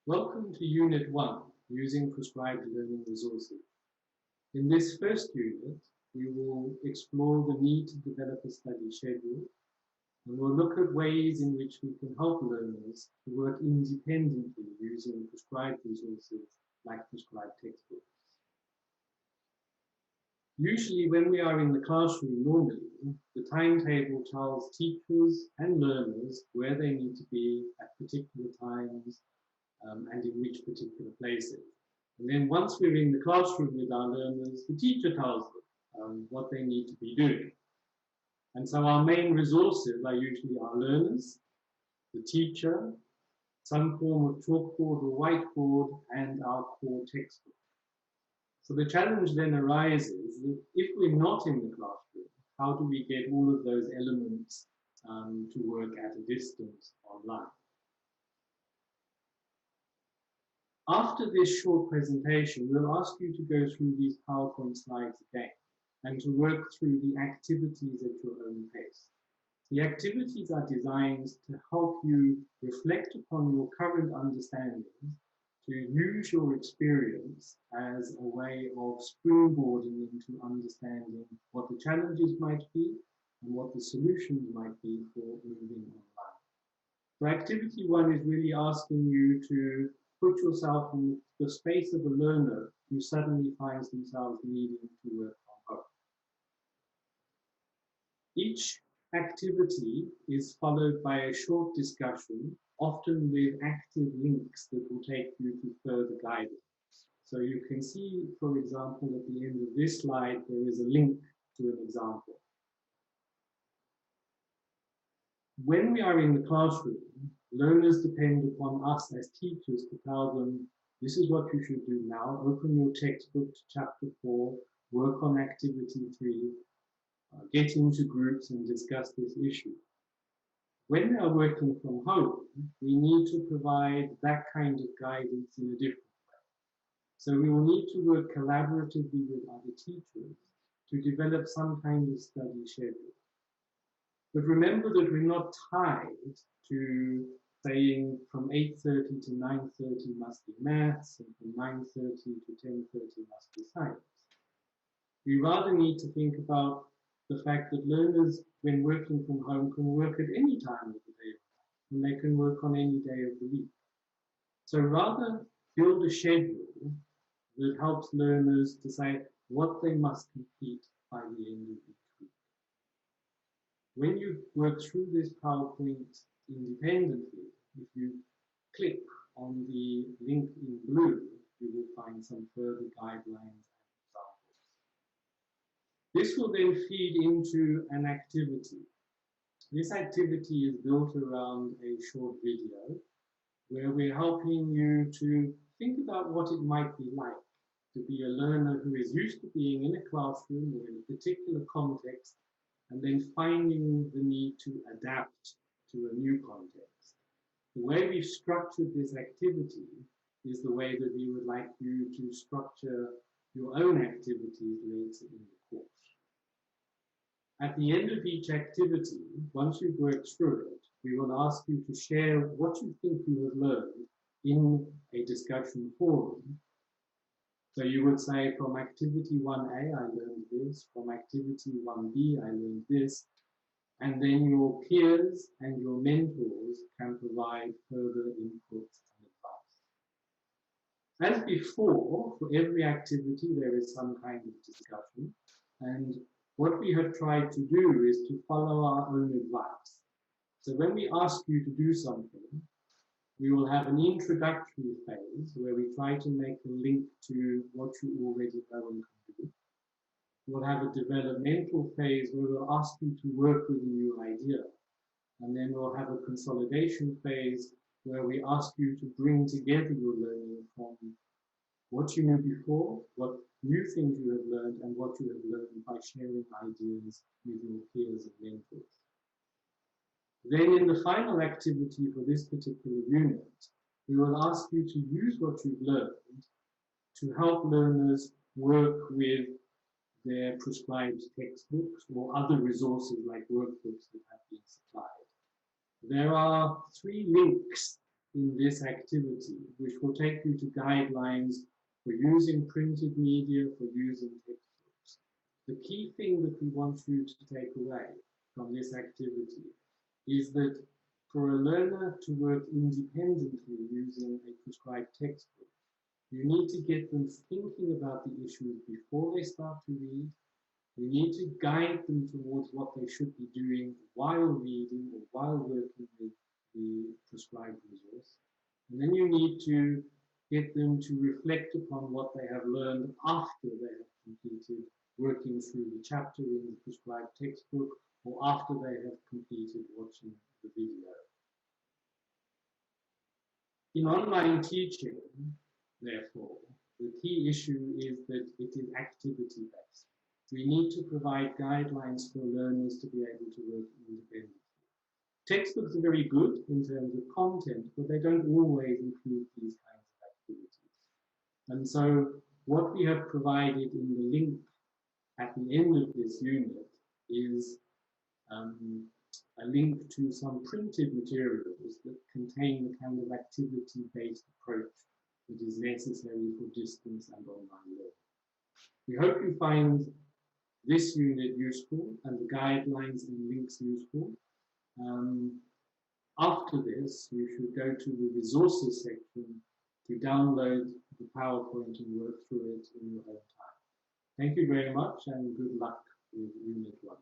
Welcome to Unit 1, Using Prescribed Learning Resources. In this first unit, we will explore the need to develop a study schedule, and we'll look at ways in which we can help learners to work independently using prescribed resources like prescribed textbooks. Usually when we are in the classroom normally, the timetable tells teachers and learners where they need to be at particular times and in which particular places. And then once we're in the classroom with our learners, the teacher tells them what they need to be doing. And so our main resources are usually our learners, the teacher, some form of chalkboard or whiteboard, and our core textbook. So the challenge then arises that if we're not in the classroom, how do we get all of those elements to work at a distance online? After this short presentation, we'll ask you to go through these PowerPoint slides again and to work through the activities at your own pace. The activities are designed to help you reflect upon your current understandings, to use your experience as a way of springboarding into understanding what the challenges might be and what the solutions might be for moving online. So activity 1 is really asking you to put yourself in the space of a learner who suddenly finds themselves needing to work from home. Each activity is followed by a short discussion, often with active links that will take you to further guidance. So you can see, for example, at the end of this slide, there is a link to an example. When we are in the classroom, learners depend upon us as teachers to tell them, this is what you should do now. Open your textbook to chapter 4, work on activity 3, get into groups and discuss this issue. When we are working from home, we need to provide that kind of guidance in a different way. So we will need to work collaboratively with other teachers to develop some kind of study schedule. But remember that we're not tied to saying from 8:30 to 9:30 must be maths and from 9:30 to 10:30 must be science. We rather need to think about the fact that learners, when working from home, can work at any time of the day, and they can work on any day of the week. So rather build a schedule that helps learners to say what they must complete by the end of each week. When you work through this PowerPoint independently, if you click on the link in blue, you will find some further guidelines and examples. This will then feed into an activity. This activity is built around a short video where we're helping you to think about what it might be like to be a learner who is used to being in a classroom or in a particular context and then finding the need to adapt to a new context. The way we've structured this activity is the way that we would like you to structure your own activities later in the course. At the end of each activity, once you've worked through it, we will ask you to share what you think you have learned in a discussion forum. So you would say, from activity 1A, I learned this. From activity 1B, I learned this. And then your peers and your mentors can provide further input and advice. As before, for every activity, there is some kind of discussion. And what we have tried to do is to follow our own advice. So when we ask you to do something, we will have an introductory phase where we try to make a link to what you already know and can do. We'll have a developmental phase where we'll ask you to work with a new idea. And then we'll have a consolidation phase where we ask you to bring together your learning from what you knew before, what new things you have learned, and what you have learned by sharing ideas with your peers and mentors. Then in the final activity for this particular unit, we will ask you to use what you've learned to help learners work with their prescribed textbooks or other resources like workbooks that have been supplied. There are 3 links in this activity, which will take you to guidelines for using printed media, for using textbooks. The key thing that we want you to take away from this activity is that for a learner to work independently using a prescribed textbook, you need to get them thinking about the issues before they start to read. You need to guide them towards what they should be doing while reading or while working with the prescribed resource. And then you need to get them to reflect upon what they have learned after they have completed working through the chapter in the prescribed textbook or after they have completed watching the video. In online teaching, therefore, the key issue is that it is activity-based. We need to provide guidelines for learners to be able to work independently. Textbooks are very good in terms of content, but they don't always include these kinds of activities. And so what we have provided in the link at the end of this unit is a link to some printed materials that contain the kind of activity-based approach that is necessary for distance and online learning. We hope you find this unit useful and the guidelines and links useful. After this, you should go to the resources section to download the PowerPoint and work through it in your own time. Thank you very much and good luck with Unit 1.